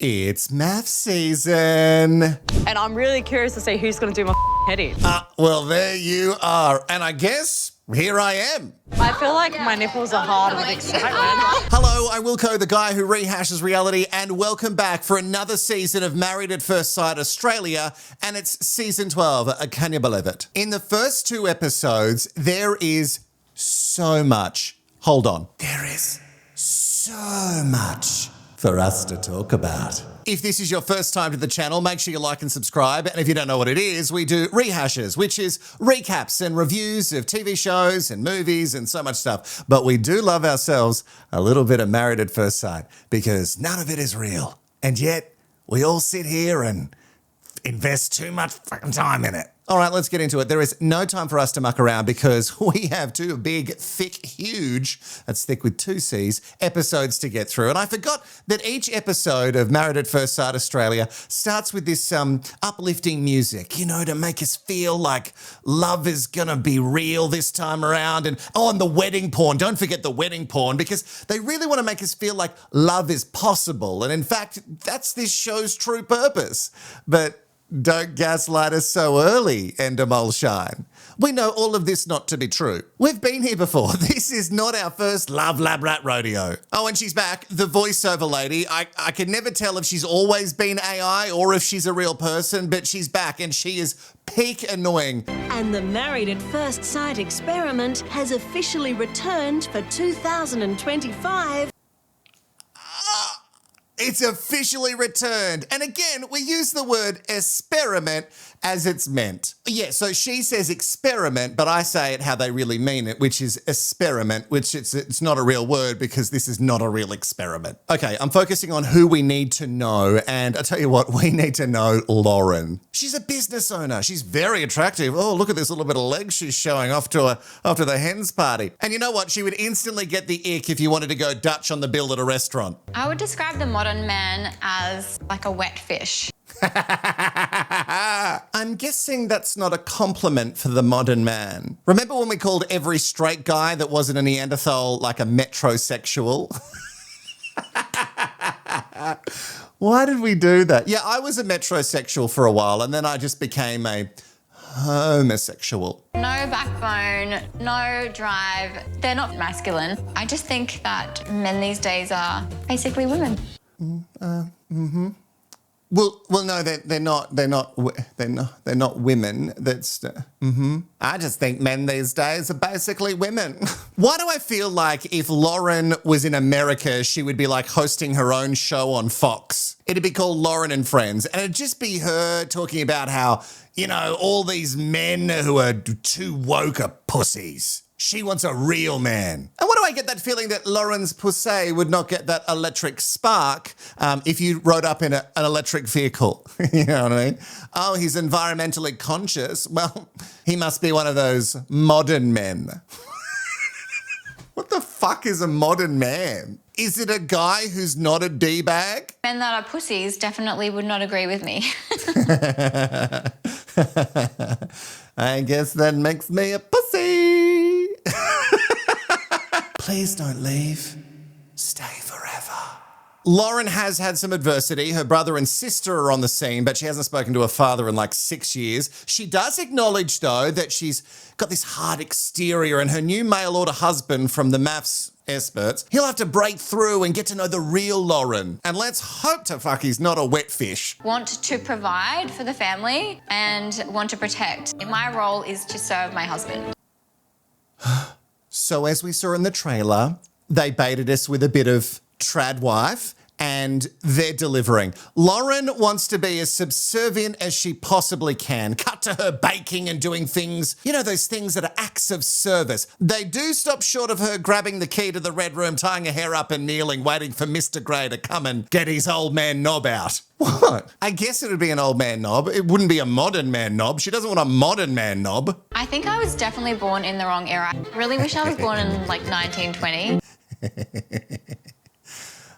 It's MAFS season. And I'm really curious to see who's going to do my head in. Well, there you are. And I guess here I am. I feel like my nipples are hard with excitement. Hello, I'm Wilko, the guy who rehashes reality, and welcome back for another season of Married at First Sight Australia, and it's season 12. Can you believe it? In the first two episodes, there is so much. Hold on. There is so much for us to talk about. If this is your first time to the channel, make sure you like and subscribe. And if you don't know what it is, we do Rehashes, which is recaps and reviews of TV shows and movies and so much stuff. But we do love ourselves a little bit of Married at First Sight because none of it is real. And yet we all sit here and invest too much fucking time in it. All right, let's get into it. There is no time for us to muck around because we have two big, thick, huge, that's thick with two C's, episodes to get through. And I forgot that each episode of Married at First Sight Australia starts with this uplifting music, you know, to make us feel like love is gonna be real this time around. And the wedding porn. Don't forget the wedding porn because they really want to make us feel like love is possible. And in fact, that's this show's true purpose. But don't gaslight us so early, Endemol Shine. We know all of this not to be true. We've been here before. This is not our first Love Lab Rat rodeo. Oh, and she's back, the voiceover lady. I can never tell if she's always been AI or if she's a real person, but she's back and she is peak annoying. And the Married at First Sight experiment has officially returned for 2025. It's officially returned. And again, we use the word experiment as it's meant. Yeah, so she says experiment, but I say it how they really mean it, which is experiment, which it's not a real word because this is not a real experiment. Okay, I'm focusing on who we need to know. And I tell you what, we need to know Lauren. She's a business owner. She's very attractive. Oh, look at this little bit of leg she's showing off to the hens party. And you know what? She would instantly get the ick if you wanted to go Dutch on the bill at a restaurant. I would describe the modern man as like a wet fish. I'm guessing that's not a compliment for the modern man. Remember when we called every straight guy that wasn't a Neanderthal like a metrosexual? Why did we do that? Yeah, I was a metrosexual for a while and then I just became a homosexual. No backbone, no drive. They're not masculine. I just think that men these days are basically women. Well, no, they're not women. That's I just think men these days are basically women. Why do I feel like if Lauren was in America, she would be like hosting her own show on Fox? It'd be called Lauren and Friends, and it'd just be her talking about how, you know, all these men who are too woke are pussies. She wants a real man. And why do I get that feeling that Lauren's pussy would not get that electric spark if you rode up in an electric vehicle? You know what I mean? Oh, he's environmentally conscious. Well, he must be one of those modern men. What the fuck is a modern man? Is it a guy who's not a D-bag? Men that are pussies definitely would not agree with me. I guess that makes me a pussy. Please don't leave. Stay forever. Lauren has had some adversity. Her brother and sister are on the scene, but she hasn't spoken to her father in like 6 years. She does acknowledge, though, that she's got this hard exterior and her new mail order husband from the MAFS experts, he'll have to break through and get to know the real Lauren. And let's hope to fuck he's not a wet fish. Want to provide for the family and want to protect. My role is to serve my husband. So as we saw in the trailer, they baited us with a bit of trad wife and they're delivering. Lauren wants to be as subservient as she possibly can. Cut to her baking and doing things, you know, those things that are acts of service. They do stop short of her grabbing the key to the red room, tying her hair up and kneeling, waiting for Mr. Grey to come and get his old man knob out. What? I guess it would be an old man knob. It wouldn't be a modern man knob. She doesn't want a modern man knob. I think I was definitely born in the wrong era. I really wish I was born in like 1920.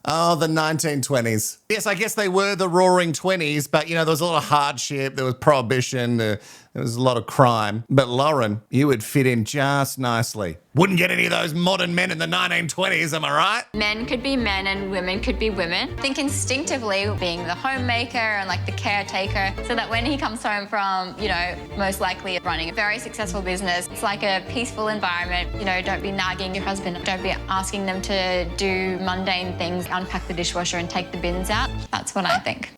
Oh, the 1920s. Yes, I guess they were the roaring 20s, but, you know, there was a lot of hardship. There was prohibition. There was a lot of crime. But Lauren, you would fit in just nicely. Wouldn't get any of those modern men in the 1920s, am I right? Men could be men and women could be women. I think instinctively being the homemaker and like the caretaker, so that when he comes home from, you know, most likely running a very successful business, it's like a peaceful environment. You know, don't be nagging your husband. Don't be asking them to do mundane things, unpack the dishwasher and take the bins out. That's what I think.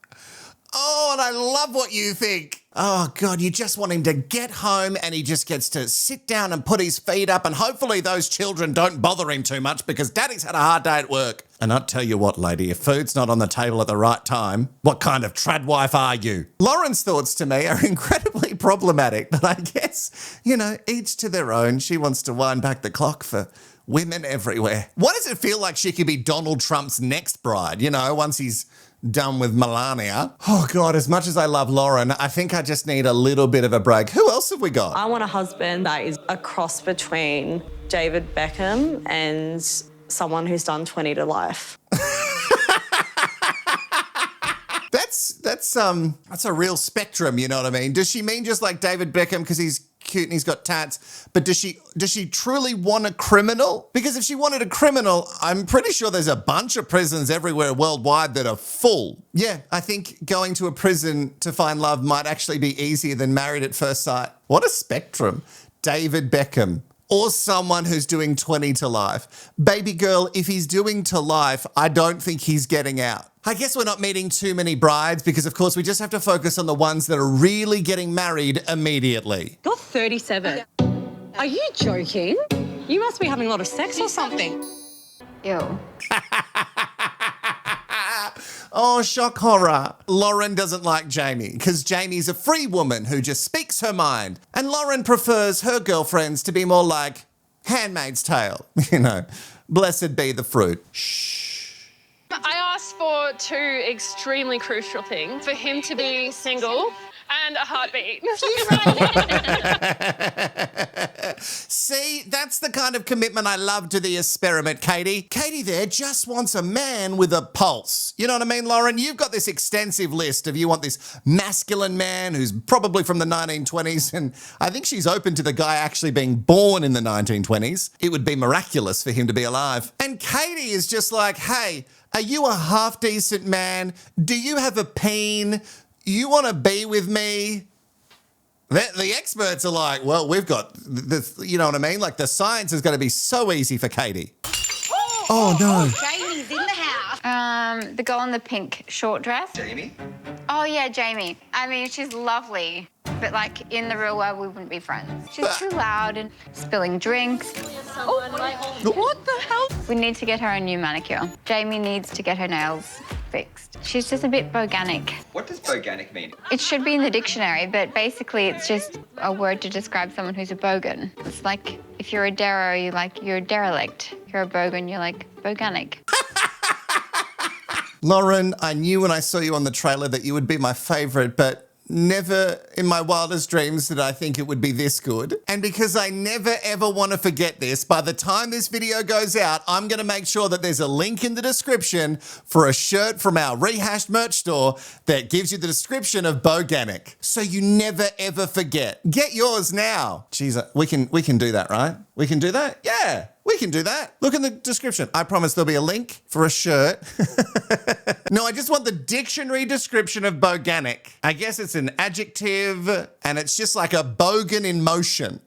Oh, and I love what you think. Oh, God, you just want him to get home and he just gets to sit down and put his feet up, and hopefully those children don't bother him too much because Daddy's had a hard day at work. And I'll tell you what, lady, if food's not on the table at the right time, what kind of trad wife are you? Lauren's thoughts to me are incredibly problematic, but I guess, you know, each to their own. She wants to wind back the clock for women everywhere. What does it feel like she could be Donald Trump's next bride, you know, once he's done with Melania? Oh, God, as much as I love Lauren, I think I just need a little bit of a break. Who else have we got? I want a husband that is a cross between David Beckham and someone who's done 20 to life. That's a real spectrum, you know what I mean? Does she mean just like David Beckham because he's cute and he's got tats, but does she truly want a criminal? Because if she wanted a criminal, I'm pretty sure there's a bunch of prisons everywhere worldwide that are full. Yeah, I think going to a prison to find love might actually be easier than Married at First Sight. What a spectrum. David Beckham. Or someone who's doing 20 to life. Baby girl, if he's doing to life, I don't think he's getting out. I guess we're not meeting too many brides because, of course, we just have to focus on the ones that are really getting married immediately. You're 37. Are you joking? You must be having a lot of sex or something. Ew. Oh, shock horror. Lauren doesn't like Jamie because Jamie's a free woman who just speaks her mind. And Lauren prefers her girlfriends to be more like Handmaid's Tale. You know, blessed be the fruit. Shh. I asked for two extremely crucial things: for him to be single and a heartbeat. See, that's the kind of commitment I love to the experiment, Katie. Katie there just wants a man with a pulse. You know what I mean, Lauren? You've got this extensive list of you want this masculine man who's probably from the 1920s, and I think she's open to the guy actually being born in the 1920s. It would be miraculous for him to be alive. And Katie is just like, hey, are you a half-decent man? Do you have a peen? You want to be with me? The experts are like, well, we've got this, you know what I mean? Like the science is going to be so easy for Katie. Oh, no. Jamie's in the house. The girl in the pink short dress. Jamie? Oh, yeah, Jamie. I mean, she's lovely, but like in the real world, we wouldn't be friends. She's too loud and spilling drinks. What the hell? We need to get her a new manicure. Jamie needs to get her nails fixed. She's just a bit boganic. What does boganic mean? It should be in the dictionary, but basically it's just a word to describe someone who's a bogan. It's like if you're a dero, you're a derelict. If you're a bogan, you're like boganic. Lauren, I knew when I saw you on the trailer that you would be my favourite, but never in my wildest dreams did I think it would be this good. And because I never ever want to forget this, by the time this video goes out, I'm going to make sure that there's a link in the description for a shirt from our Rehashed merch store that gives you the description of Boganic. So you never ever forget. Get yours now. Jeez, we can do that, right? We can do that? Yeah. We can do that. Look in the description. I promise there'll be a link for a shirt. No, I just want the dictionary description of boganic. I guess it's an adjective and it's just like a bogan in motion.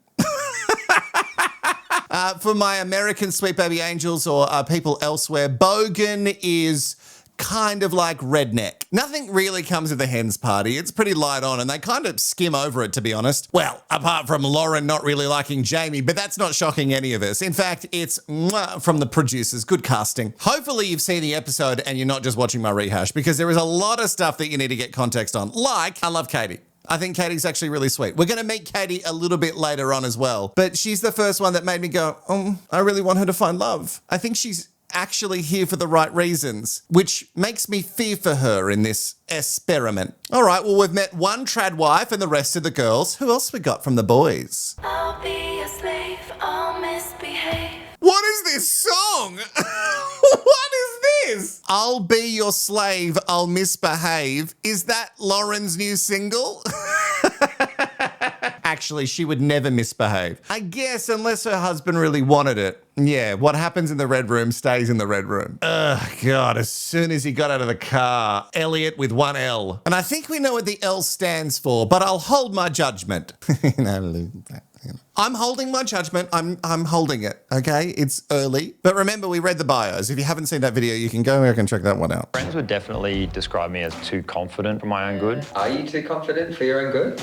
For my American sweet baby angels or people elsewhere, bogan is kind of like redneck. Nothing really comes with the hen's party. It's pretty light on and they kind of skim over it, to be honest. Well, apart from Lauren not really liking Jamie, but that's not shocking any of us. In fact, it's from the producers. Good casting. Hopefully you've seen the episode and you're not just watching my rehash, because there is a lot of stuff that you need to get context on. Like, I love Katie. I think Katie's actually really sweet. We're going to meet Katie a little bit later on as well, but she's the first one that made me go, oh, I really want her to find love. I think she's actually here for the right reasons, which makes me fear for her in this experiment. All right, well, we've met one trad wife and the rest of the girls. Who else we got from the boys? I'll be a slave, I'll misbehave. What is this song? What is this? I'll be your slave, I'll misbehave. Is that Lauren's new single? actually she would never misbehave. I guess unless her husband really wanted it. Yeah, what happens in the red room stays in the red room. Ugh, God, as soon as he got out of the car, Elliot with one L. And I think we know what the L stands for, but I'll hold my judgment. I'm holding my judgment. I'm holding it, okay? It's early. But remember, we read the bios. If you haven't seen that video, you can go back and check that one out. Friends would definitely describe me as too confident for my own good. Are you too confident for your own good?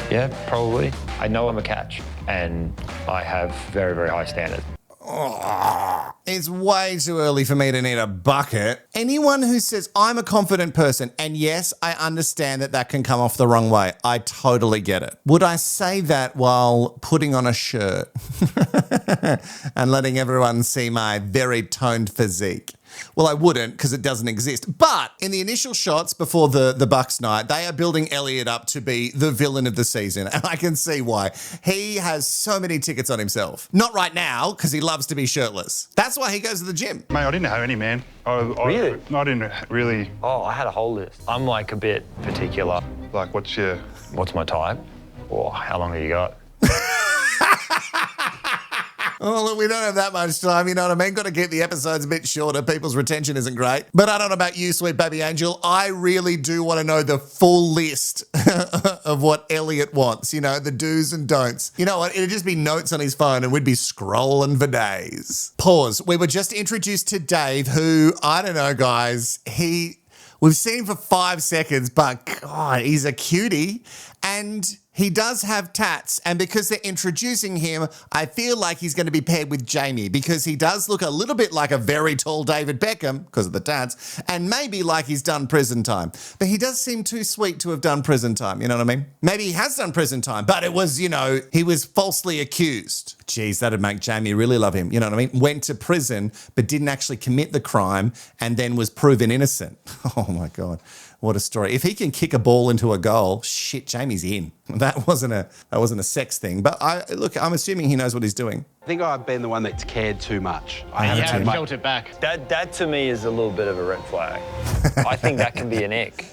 Yeah, probably. I know I'm a catch, and I have very, very high standards. Oh, it's way too early for me to need a bucket. Anyone who says I'm a confident person, and yes, I understand that that can come off the wrong way. I totally get it. Would I say that while putting on a shirt and letting everyone see my very toned physique? Well, I wouldn't because it doesn't exist. But in the initial shots before the Bucks night, they are building Elliot up to be the villain of the season. And I can see why. He has so many tickets on himself. Not right now because he loves to be shirtless. That's why he goes to the gym. Mate, I didn't have any, man. Really? I didn't really. Oh, I had a whole list. I'm like a bit particular. Like, what's my type? Or how long have you got? Oh, look, we don't have that much time, you know what I mean? Got to keep the episodes a bit shorter. People's retention isn't great. But I don't know about you, sweet baby angel. I really do want to know the full list of what Elliot wants, you know, the do's and don'ts. You know what? It'd just be notes on his phone and we'd be scrolling for days. Pause. We were just introduced to Dave, who, I don't know, guys, we've seen him for 5 seconds, but God, he's a cutie. And he does have tats, and because they're introducing him, I feel like he's going to be paired with Jamie because he does look a little bit like a very tall David Beckham because of the tats, and maybe like he's done prison time. But he does seem too sweet to have done prison time, you know what I mean? Maybe he has done prison time, but it was, you know, he was falsely accused. Geez, that'd make Jamie really love him, you know what I mean? Went to prison, but didn't actually commit the crime and then was proven innocent. Oh my God. What a story. If he can kick a ball into a goal, shit, Jamie's in. That wasn't a sex thing. But I'm assuming he knows what he's doing. I think I've been the one that's cared too much. I You haven't haven't much. felt it back. That to me is a little bit of a red flag. I think that can be an ick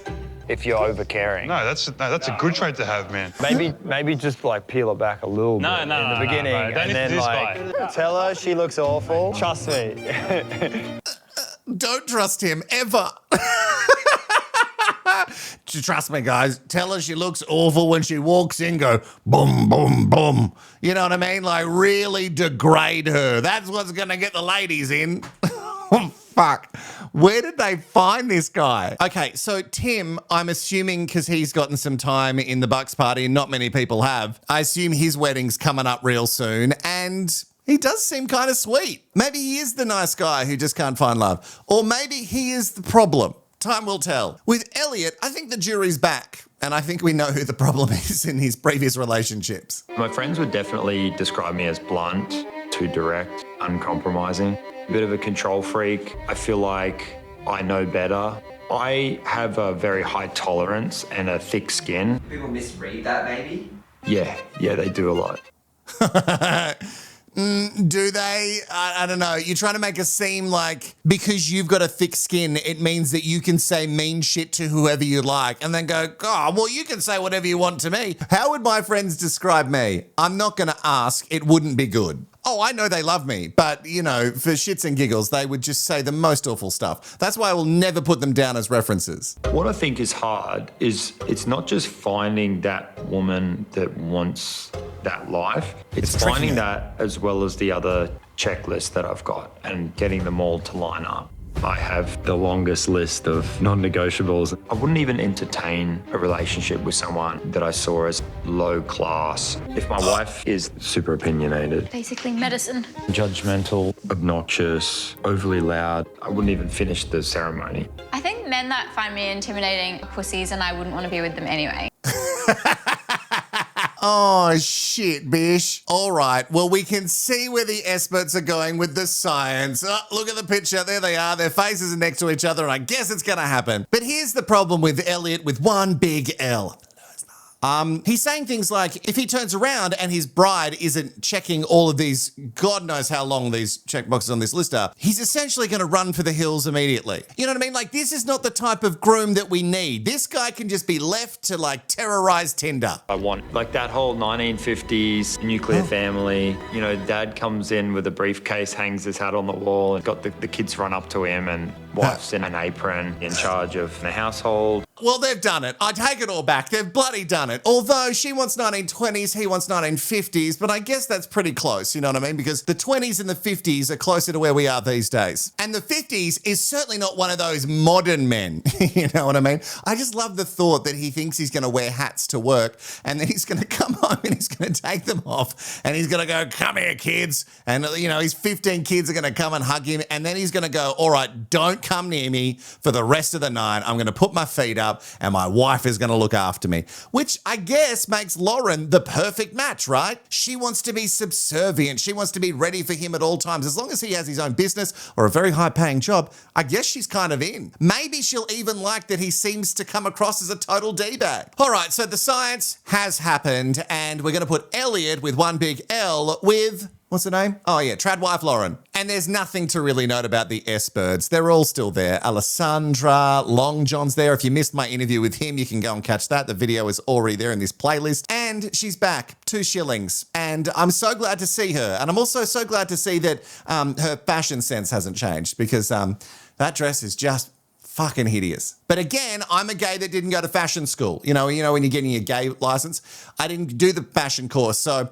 if you're over caring. No, that's a good trait to have, man. Maybe just like peel it back a little bit in the beginning, bro. Don't and then like tell her she looks awful. Trust me. Don't trust him ever. Trust me, guys. Tell her she looks awful when she walks in. Go boom, boom, boom. You know what I mean? Like really degrade her. That's what's gonna get the ladies in. Oh, fuck. Where did they find this guy? Okay, so Tim, I'm assuming because he's gotten some time in the Bucks party and not many people have, I assume his wedding's coming up real soon and he does seem kind of sweet. Maybe he is the nice guy who just can't find love. Or maybe he is the problem. Time will tell. With Elliot, I think the jury's back. And I think we know who the problem is in his previous relationships. My friends would definitely describe me as blunt, too direct, uncompromising, a bit of a control freak. I feel like I know better. I have a very high tolerance and a thick skin. People misread that, maybe? Yeah, they do a lot. Do they? I don't know. You're trying to make us seem like because you've got a thick skin, it means that you can say mean shit to whoever you like and then go, oh, well, you can say whatever you want to me. How would my friends describe me? I'm not going to ask. It wouldn't be good. Oh, I know they love me, but, you know, for shits and giggles, they would just say the most awful stuff. That's why I will never put them down as references. What I think is hard is it's not just finding that woman that wants that life. It's finding that as well as the other checklist that I've got and getting them all to line up. I have the longest list of non-negotiables. I wouldn't even entertain a relationship with someone that I saw as low class. If my wife is super opinionated, Basically medicine. judgmental, obnoxious, overly loud, I wouldn't even finish the ceremony. I think men that find me intimidating are pussies and I wouldn't want to be with them anyway. Oh, shit, bish. All right, well, we can see where the experts are going with the science. Oh, look at the picture. There they are. Their faces are next to each other, and I guess it's going to happen. But here's the problem with Elliot with one big L. He's saying things like, if he turns around and his bride isn't checking all of these, God knows how long these checkboxes on this list are, he's essentially going to run for the hills immediately. You know what I mean? Like, this is not the type of groom that we need. This guy can just be left to, like, terrorize Tinder. I want, like, that whole 1950s nuclear family. You know, dad comes in with a briefcase, hangs his hat on the wall, and got the kids run up to him, and wife's in an apron in charge of the household. Well, they've done it. I take it all back. They've bloody done it. Although she wants 1920s, he wants 1950s, but I guess that's pretty close, you know what I mean? Because the 20s and the 50s are closer to where we are these days. And the 50s is certainly not one of those modern men, you know what I mean? I just love the thought that he thinks he's going to wear hats to work, and then he's going to come home and he's going to take them off, and he's going to go, come here, kids. And, you know, his 15 kids are going to come and hug him, and then he's going to go, all right, don't come near me for the rest of the night. I'm going to put my feet up, and my wife is going to look after me, which I guess makes Lauren the perfect match, right? She wants to be subservient. She wants to be ready for him at all times. As long as he has his own business or a very high-paying job, I guess she's kind of in. Maybe she'll even like that he seems to come across as a total D-bag. All right, so the science has happened, and we're going to put Elliot with one big L with... what's her name? Oh, yeah, trad wife Lauren. And there's nothing to really note about the S-birds. They're all still there. Alessandra, Long John's there. If you missed my interview with him, you can go and catch that. The video is already there in this playlist. And she's back, 2 shillings. And I'm so glad to see her. And I'm also so glad to see that her fashion sense hasn't changed, because that dress is just fucking hideous. But again, I'm a gay that didn't go to fashion school. You know, when you're getting your gay license, I didn't do the fashion course. So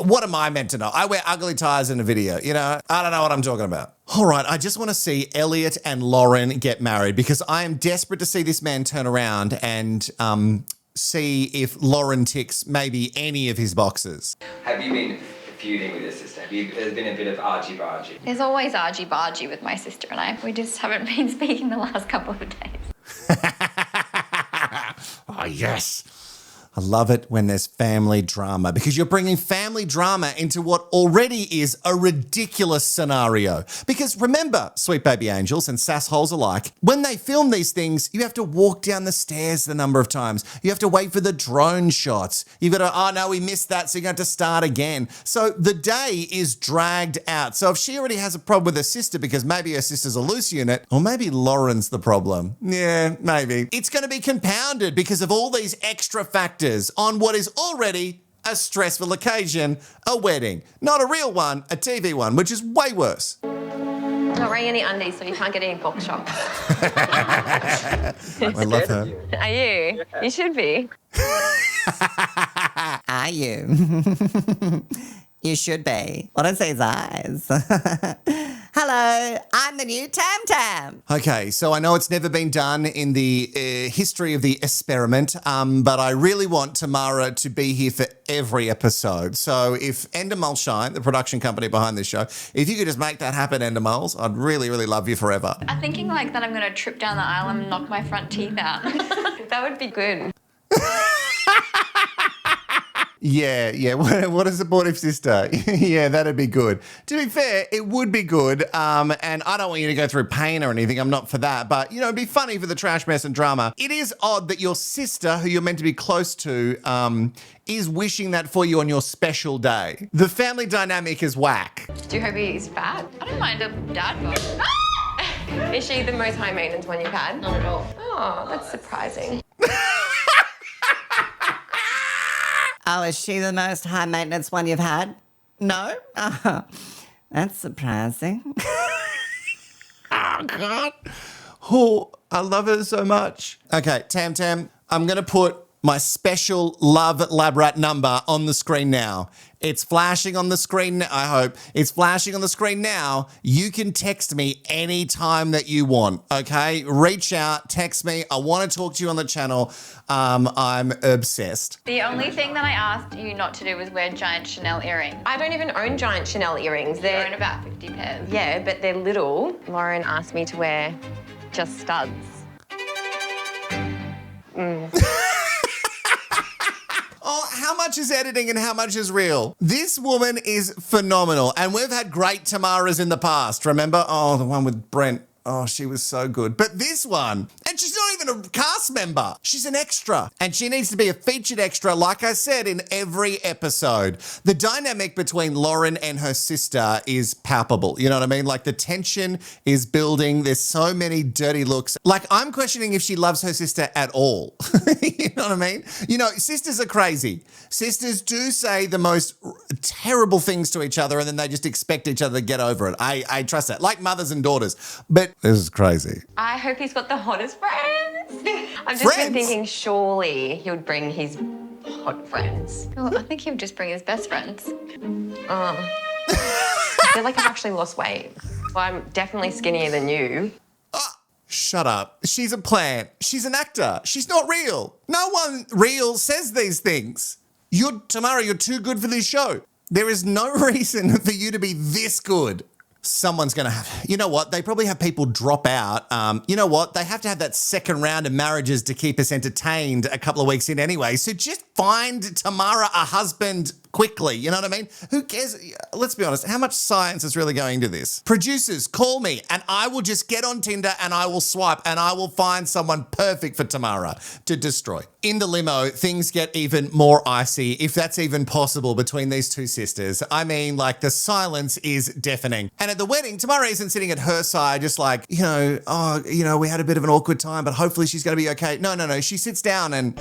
what am I meant to know? I wear ugly ties in a video, you know? I don't know what I'm talking about. All right, I just want to see Elliot and Lauren get married, because I am desperate to see this man turn around and see if Lauren ticks maybe any of his boxes. Have you been feuding with your sister? There's been a bit of argy-bargy. There's always argy-bargy with my sister and I. We just haven't been speaking the last couple of days. Oh, yes. I love it when there's family drama, because you're bringing family drama into what already is a ridiculous scenario. Because remember, sweet baby angels and sassholes alike, when they film these things, you have to walk down the stairs the number of times. You have to wait for the drone shots. You've got to, oh no, we missed that, so you're going to have to start again. So the day is dragged out. So if she already has a problem with her sister because maybe her sister's a loose unit, or maybe Lauren's the problem. Yeah, maybe. It's going to be compounded because of all these extra factors on what is already a stressful occasion, a wedding. Not a real one, a TV one, which is way worse. Not wearing any undies, so you can't get any box shots. I love her. Are you? You should be. Are you? You should be. What is these eyes? Hello, I'm the new Tam Tam. Okay, so I know it's never been done in the history of the experiment, but I really want Tamara to be here for every episode. So if Endemol, the production company behind this show, if you could just make that happen, Endemols, I'd really, really love you forever. I'm thinking like that I'm going to trip down the aisle and knock my front teeth out. That would be good. Yeah. What a supportive sister. Yeah, that'd be good. To be fair, it would be good. And I don't want you to go through pain or anything. I'm not for that. But, you know, it'd be funny for the trash, mess and drama. It is odd that your sister, who you're meant to be close to, is wishing that for you on your special day. The family dynamic is whack. Do you hope he's fat? I don't mind a dad bod. Is she the most high maintenance one you've had? Not at all. Oh, that's surprising. Oh, is she the most high maintenance one you've had? No? Oh, that's surprising. Oh, God. Oh, I love her so much. Okay, Tam Tam, I'm going to put my special love lab rat number on the screen now. It's flashing on the screen, I hope. It's flashing on the screen now. You can text me anytime that you want, okay? Reach out, text me. I want to talk to you on the channel. I'm obsessed. The only thing that I asked you not to do was wear giant Chanel earrings. I don't even own giant Chanel earrings. You own about 50 pairs. Yeah, but they're little. Lauren asked me to wear just studs. Oh, how much is editing and how much is real? This woman is phenomenal. And we've had great Tamaras in the past, remember? Oh, the one with Brent. Oh, she was so good. But this one, and she's not even a cast member. She's an extra. And she needs to be a featured extra, like I said, in every episode. The dynamic between Lauren and her sister is palpable. You know what I mean? Like the tension is building. There's so many dirty looks. Like I'm questioning if she loves her sister at all. You know what I mean? You know, sisters are crazy. Sisters do say the most terrible things to each other and then they just expect each other to get over it. I trust that. Like mothers and daughters. But this is crazy. I hope he's got the hottest friends. I've just been thinking surely he would bring his hot friends. Oh, I think he would just bring his best friends. I feel like I've actually lost weight. Well, I'm definitely skinnier than you. Shut up. She's a plant. She's an actor. She's not real. No one real says these things. Tamara, you're too good for this show. There is no reason for you to be this good. Someone's going to have, you know what? They probably have people drop out. You know what? They have to have that second round of marriages to keep us entertained a couple of weeks in anyway. So just find Tamara a husband quickly. You know what I mean? Who cares? Let's be honest. How much science is really going into this? Producers, call me and I will just get on Tinder and I will swipe and I will find someone perfect for Tamara to destroy. In the limo, things get even more icy, if that's even possible, between these two sisters. I mean, like the silence is deafening. And at the wedding, Tamara isn't sitting at her side just like, we had a bit of an awkward time, but hopefully she's going to be okay. No. She sits down and...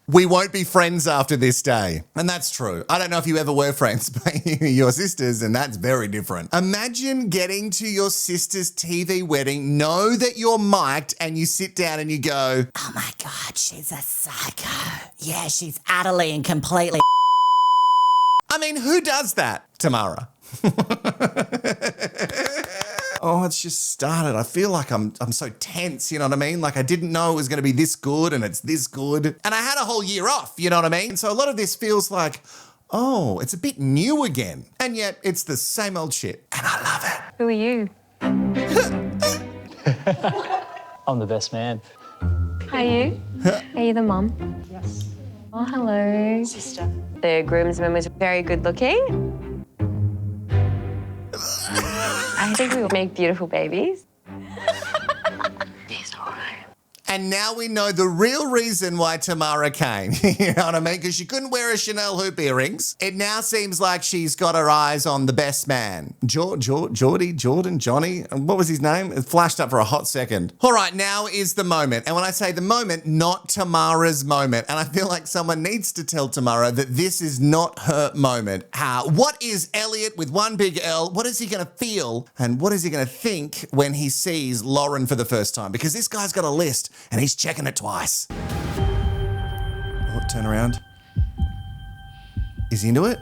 We won't be friends after this day. And that's true. I don't know if you ever were friends by your sisters, and that's very different. Imagine getting to your sister's TV wedding, know that you're mic'd, and you sit down and you go, oh my God, she's a psycho. Yeah, she's utterly and completely. I mean, who does that, Tamara? Oh, it's just started. I feel like I'm so tense, you know what I mean? Like I didn't know it was going to be this good and it's this good. And I had a whole year off, you know what I mean? So a lot of this feels like, oh, it's a bit new again. And yet it's the same old shit. And I love it. Who are you? I'm the best man. Are you? Are you the mum? Yes. Oh, hello. Sister. The groomsman was very good looking. I think we will make beautiful babies. He's all right. And now we know the real reason why Tamara came. You know what I mean? Because she couldn't wear a Chanel hoop earrings. It now seems like she's got her eyes on the best man. Jordan, Johnny. What was his name? It flashed up for a hot second. All right, now is the moment. And when I say the moment, not Tamara's moment. And I feel like someone needs to tell Tamara that this is not her moment. What is Elliot with one big L? What is he going to feel? And what is he going to think when he sees Lauren for the first time? Because this guy's got a list. And he's checking it twice. Oh, turn around. Is he into it?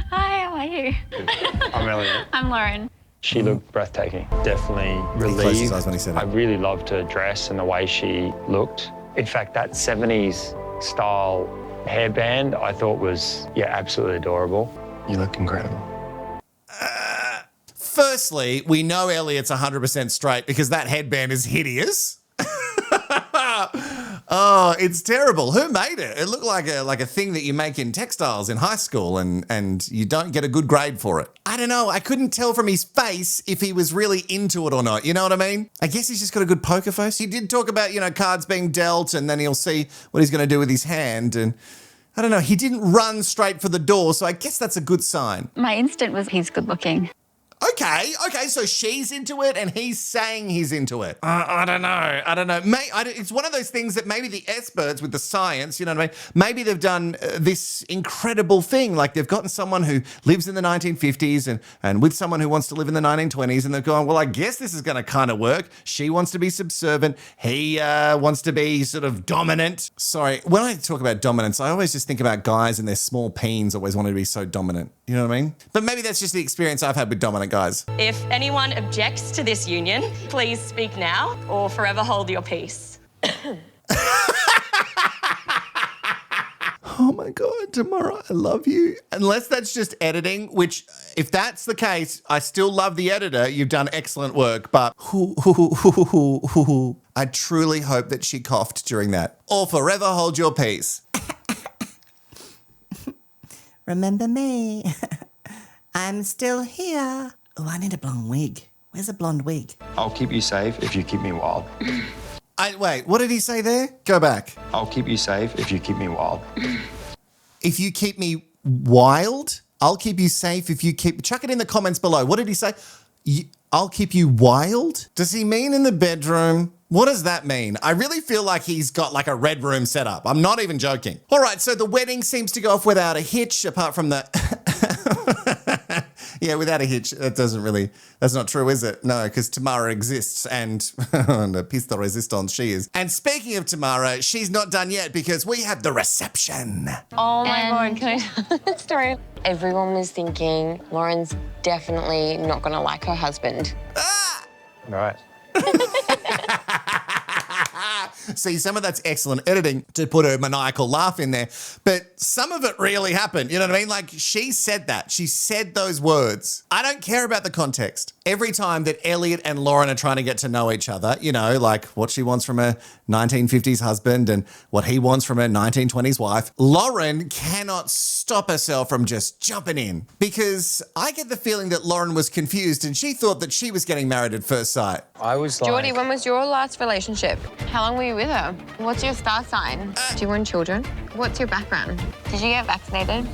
Hi, how are you? I'm Elliot. I'm Lauren. She looked breathtaking. Definitely He closed his relieved. eyes when he said it. I really loved her dress and the way she looked. In fact, that 70s style hairband I thought was, absolutely adorable. You look incredible. Firstly, we know Elliot's 100% straight because that headband is hideous. Oh, it's terrible. Who made it? It looked like a thing that you make in textiles in high school and you don't get a good grade for it. I don't know. I couldn't tell from his face if he was really into it or not. You know what I mean? I guess he's just got a good poker face. He did talk about, cards being dealt and then he'll see what he's going to do with his hand. And I don't know. He didn't run straight for the door. So I guess that's a good sign. My instinct was he's good looking. Okay, so she's into it and he's saying he's into it. I don't know. It's one of those things that maybe the experts with the science, you know what I mean? Maybe they've done this incredible thing. Like they've gotten someone who lives in the 1950s and with someone who wants to live in the 1920s and they've gone, well, I guess this is going to kind of work. She wants to be subservient. He wants to be sort of dominant. Sorry, when I talk about dominance, I always just think about guys and their small peens always wanting to be so dominant. You know what I mean? But maybe that's just the experience I've had with dominant guys. If anyone objects to this union, please speak now or forever hold your peace. Oh my God, Tamara, I love you. Unless that's just editing, which if that's the case, I still love the editor. You've done excellent work, but I truly hope that she coughed during that. Or forever hold your peace. Remember me. I'm still here. Oh, I need a blonde wig. Where's a blonde wig? I'll keep you safe if you keep me wild. Wait, what did he say there? Go back. I'll keep you safe if you keep me wild. If you keep me wild, I'll keep you safe if you keep... Chuck it in the comments below. What did he say? I'll keep you wild? Does he mean in the bedroom? What does that mean? I really feel like he's got like a red room set up. I'm not even joking. All right, so the wedding seems to go off without a hitch, apart from the... Yeah, without a hitch, that's not true, is it? No, because Tamara exists and the piece de resistance she is. And speaking of Tamara, she's not done yet because we have the reception. Oh my God, can I tell a story? Everyone was thinking Lauren's definitely not going to like her husband. Right. See, some of that's excellent editing to put a maniacal laugh in there, but some of it really happened. You know what I mean? Like, she said that. She said those words. I don't care about the context. Every time that Elliot and Lauren are trying to get to know each other, you know, like what she wants from her 1950s husband and what he wants from her 1920s wife, Lauren cannot stop herself from just jumping in, because I get the feeling that Lauren was confused and she thought that she was getting married at first sight. I was like... Geordie, when was your last relationship? How long were you with her? What's your star sign? Do you want children? What's your background? Did you get vaccinated?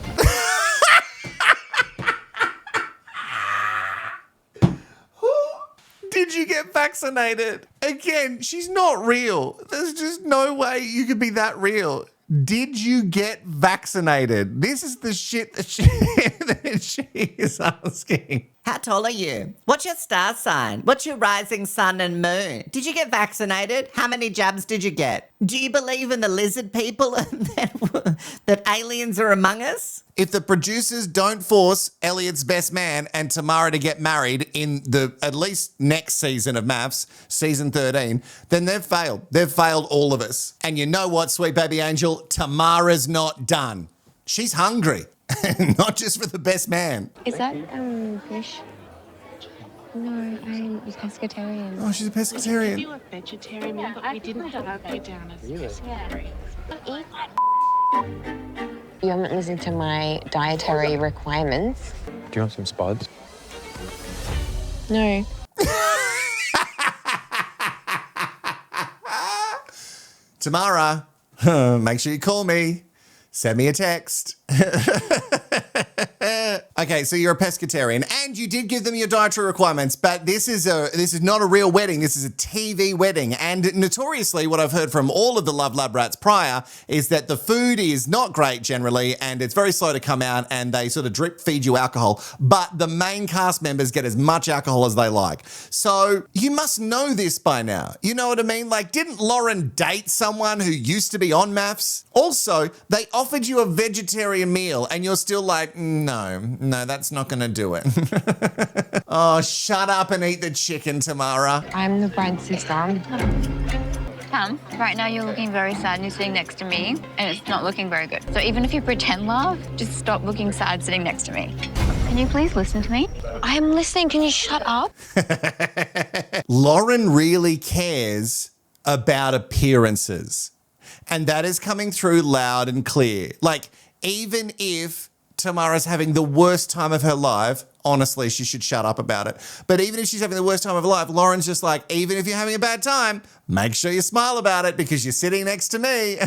Did you get vaccinated? Again, she's not real. There's just no way you could be that real. Did you get vaccinated? This is the shit that she is asking. How tall are you? What's your star sign? What's your rising sun and moon? Did you get vaccinated? How many jabs did you get? Do you believe in the lizard people and that aliens are among us? If the producers don't force Elliot's best man and Tamara to get married in the at least next season of MAFS, season 13, then they've failed. They've failed all of us. And you know what, sweet baby angel? Tamara's not done. She's hungry. Not just for the best man. Is that fish? No, I'm a pescatarian. Oh, she's a pescatarian. You a vegetarian, but we didn't have you down as a pescatarian. You haven't listened to my dietary requirements. Do you want some spuds? No. Tamara, make sure you call me. Send me a text. Okay, so you're a pescatarian and you did give them your dietary requirements, but this is not a real wedding. This is a TV wedding. And notoriously, what I've heard from all of the Love Lab Rats prior is that the food is not great generally and it's very slow to come out and they sort of drip feed you alcohol, but the main cast members get as much alcohol as they like. So you must know this by now. You know what I mean? Like, didn't Lauren date someone who used to be on MAFS? Also, they offered you a vegetarian meal and you're still like, no, that's not going to do it. Oh, shut up and eat the chicken, Tamara. I'm the bride's sister. Tam, right now you're looking very sad and you're sitting next to me and it's not looking very good. So even if you pretend laugh, just stop looking sad sitting next to me. Can you please listen to me? I am listening. Can you shut up? Lauren really cares about appearances. And that is coming through loud and clear. Like, even if Tamara's having the worst time of her life, honestly, she should shut up about it. But even if she's having the worst time of her life, Lauren's just like, even if you're having a bad time, make sure you smile about it because you're sitting next to me.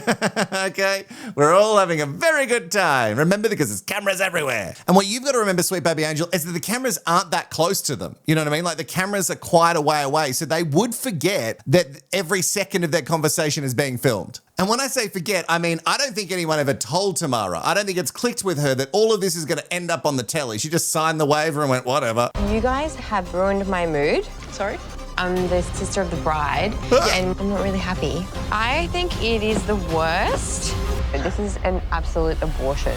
Okay? We're all having a very good time. Remember, because there's cameras everywhere. And what you've got to remember, sweet baby angel, is that the cameras aren't that close to them. You know what I mean? Like, the cameras are quite a way away. So they would forget that every second of their conversation is being filmed. And when I say forget, I mean, I don't think anyone ever told Tamara. I don't think it's clicked with her that all of this is going to end up on the telly. She just signed the waiver and went, whatever. You guys have ruined my mood. Sorry? I'm the sister of the bride, and I'm not really happy. I think it is the worst. This is an absolute abortion.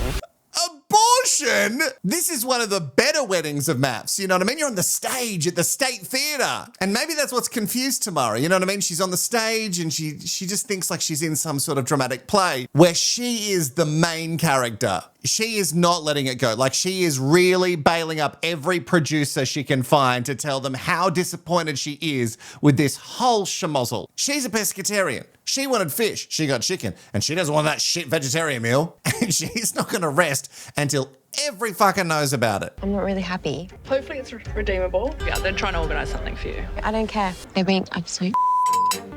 Abortion? This is one of the better weddings of MAFS. You know what I mean? You're on the stage at the State Theatre. And maybe that's what's confused Tamara. You know what I mean? She's on the stage and she just thinks like she's in some sort of dramatic play where she is the main character. she is not letting it go. Like, she is really bailing up every producer she can find to tell them how disappointed she is with this whole schmozzle. She's a pescatarian. She wanted fish, she got chicken, and she doesn't want that shit vegetarian meal, and she's not gonna rest until every fucker knows about it. I'm not really happy. Hopefully it's redeemable. Yeah, they're trying to organise something for you. I don't care. They're being absolute.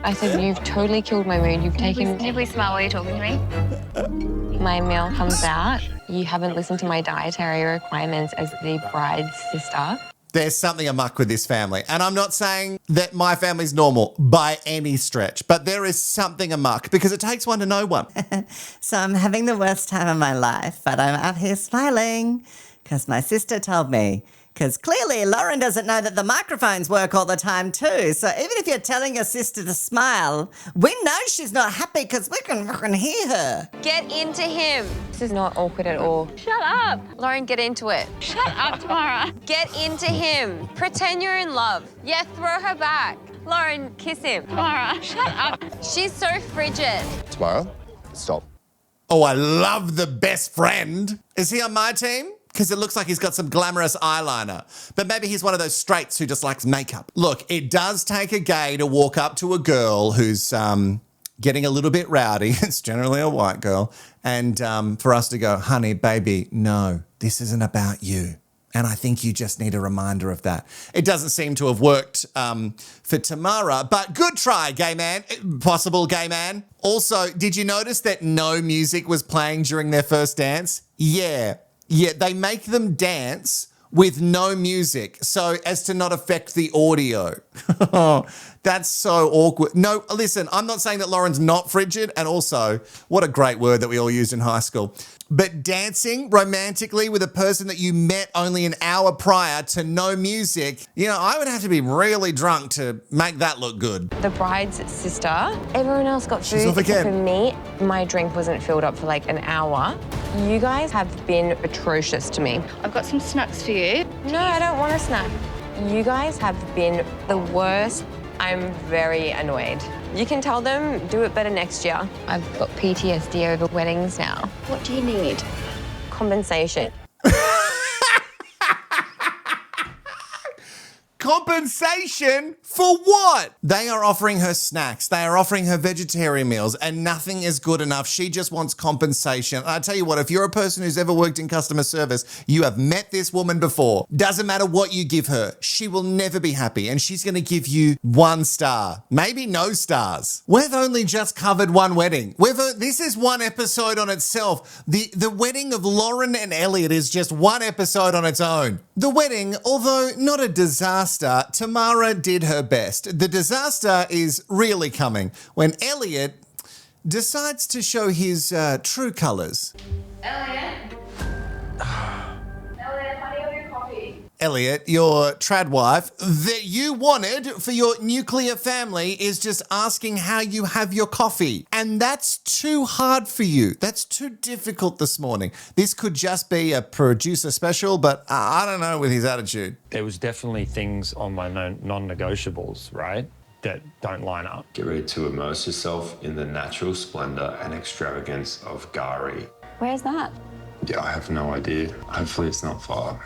I said, you've totally killed my mood. You've taken. Can you please smile while you're talking to me? My meal comes out. You haven't listened to my dietary requirements as the bride's sister. There's something amok with this family. And I'm not saying that my family's normal by any stretch, but there is something amok because it takes one to know one. So I'm having the worst time of my life, but I'm out here smiling because my sister told me. Because clearly Lauren doesn't know that the microphones work all the time too. So even if you're telling your sister to smile, we know she's not happy because we can hear her. Get into him. This is not awkward at all. Shut up. Lauren, get into it. Shut up, Tamara. Get into him. Pretend you're in love. Yeah, throw her back. Lauren, kiss him. Tamara, shut up. She's so frigid. Tamara, stop. Oh, I love the best friend. Is he on my team? Because it looks like he's got some glamorous eyeliner. But maybe he's one of those straights who just likes makeup. Look, it does take a gay to walk up to a girl who's getting a little bit rowdy. It's generally a white girl. And for us to go, honey, baby, no, this isn't about you. And I think you just need a reminder of that. It doesn't seem to have worked for Tamara, but good try, gay man. Possible gay man. Also, did you notice that no music was playing during their first dance? Yeah, they make them dance with no music so as to not affect the audio. That's so awkward. No, listen, I'm not saying that Lauren's not frigid, and also, what a great word that we all used in high school. But dancing romantically with a person that you met only an hour prior to no music, I would have to be really drunk to make that look good. The bride's sister. Everyone else got food. She's off again. For me, my drink wasn't filled up for like an hour. You guys have been atrocious to me. I've got some snacks for you. No, I don't want a snack. You guys have been the worst. I'm very annoyed. You can tell them, do it better next year. I've got PTSD over weddings now. What do you need? Compensation. Compensation for what? They are offering her snacks. They are offering her vegetarian meals, and nothing is good enough. She just wants compensation. And I tell you what, if you're a person who's ever worked in customer service, you have met this woman before. Doesn't matter what you give her, she will never be happy, and she's going to give you 1 star, maybe no stars. We've only just covered one wedding. This is one episode on itself. The wedding of Lauren and Elliot is just one episode on its own. The wedding, although not a disaster, Tamara did her best. The disaster is really coming when Elliot decides to show his true colours. Elliot, your trad wife that you wanted for your nuclear family is just asking how you have your coffee. And that's too hard for you. That's too difficult this morning. This could just be a producer special, but I don't know with his attitude. There was definitely things on my non-negotiables, right, that don't line up. Get ready to immerse yourself in the natural splendor and extravagance of Gari. Where's that? Yeah, I have no idea. Hopefully it's not far.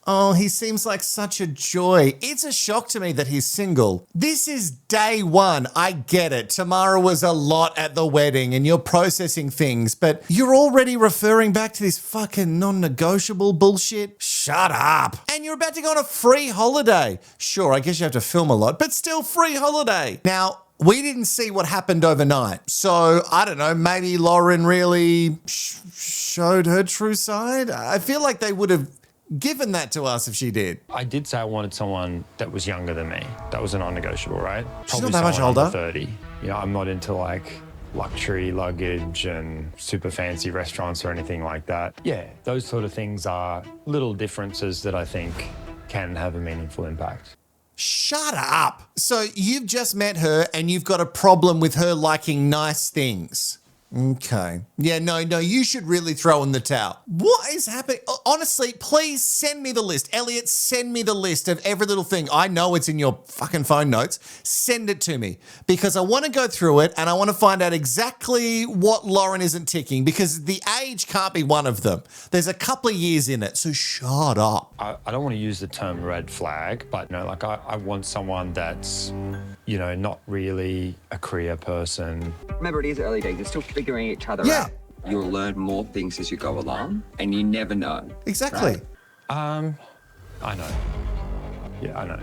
Oh, he seems like such a joy. It's a shock to me that he's single. This is day one. I get it. Tamara was a lot at the wedding and you're processing things, but you're already referring back to this fucking non-negotiable bullshit? Shut up. And you're about to go on a free holiday. Sure, I guess you have to film a lot, but still free holiday. Now, we didn't see what happened overnight. So, I don't know, maybe Lauren really showed her true side? I feel like they would have given that to us if she did. I did say I wanted someone that was younger than me. That was a non-negotiable, right? She's not that much older. Under 30. I'm not into like luxury luggage and super fancy restaurants or anything like that. Yeah, those sort of things are little differences that I think can have a meaningful impact. Shut up. So you've just met her and you've got a problem with her liking nice things. Okay. Yeah, no, you should really throw in the towel. What is happening? Honestly, please send me the list. Elliot, send me the list of every little thing. I know it's in your fucking phone notes. Send it to me because I want to go through it and I want to find out exactly what Lauren isn't ticking because the age can't be one of them. There's a couple of years in it, so shut up. I don't want to use the term red flag, but like I want someone that's, not really a career person. Remember, it is early days. You're still figuring each other out. You'll learn more things as you go along, and you never know. Exactly. Right? I know. Yeah, I know.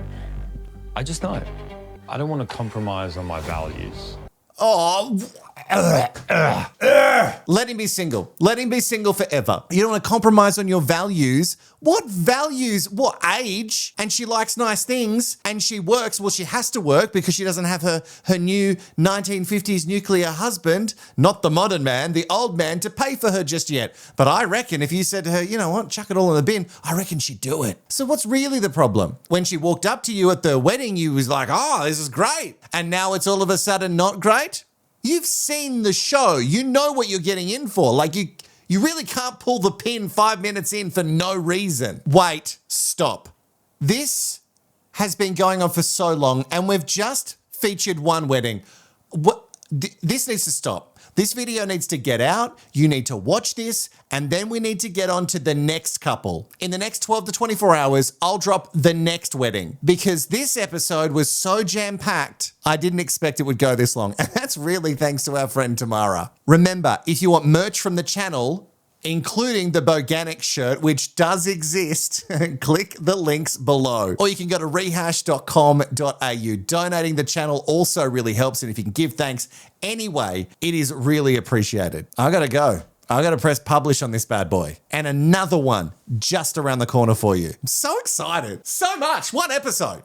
I just know. I don't want to compromise on my values. Oh, let him be single. Let him be single forever. You don't want to compromise on your values. What values? What age? And she likes nice things and she works. Well, she has to work because she doesn't have her new 1950s nuclear husband, not the modern man, the old man, to pay for her just yet. But I reckon if you said to her, you know what, chuck it all in the bin, I reckon she'd do it. So what's really the problem? When she walked up to you at the wedding, you was like, oh, this is great. And now it's all of a sudden not great? You've seen the show. You know what you're getting in for. Like you really can't pull the pin 5 minutes in for no reason. Wait, stop. This has been going on for so long and we've just featured one wedding. This needs to stop. This video needs to get out. You need to watch this and then we need to get on to the next couple. In the next 12 to 24 hours, I'll drop the next wedding because this episode was so jam-packed, I didn't expect it would go this long. And that's really thanks to our friend Tamara. Remember, if you want merch from the channel, including the BOGANIC shirt, which does exist, click the links below. Or you can go to rehashed.com.au. Donating the channel also really helps, and if you can give thanks anyway, it is really appreciated. I gotta go. I gotta press publish on this bad boy. And another one just around the corner for you. I'm so excited. So much. One episode.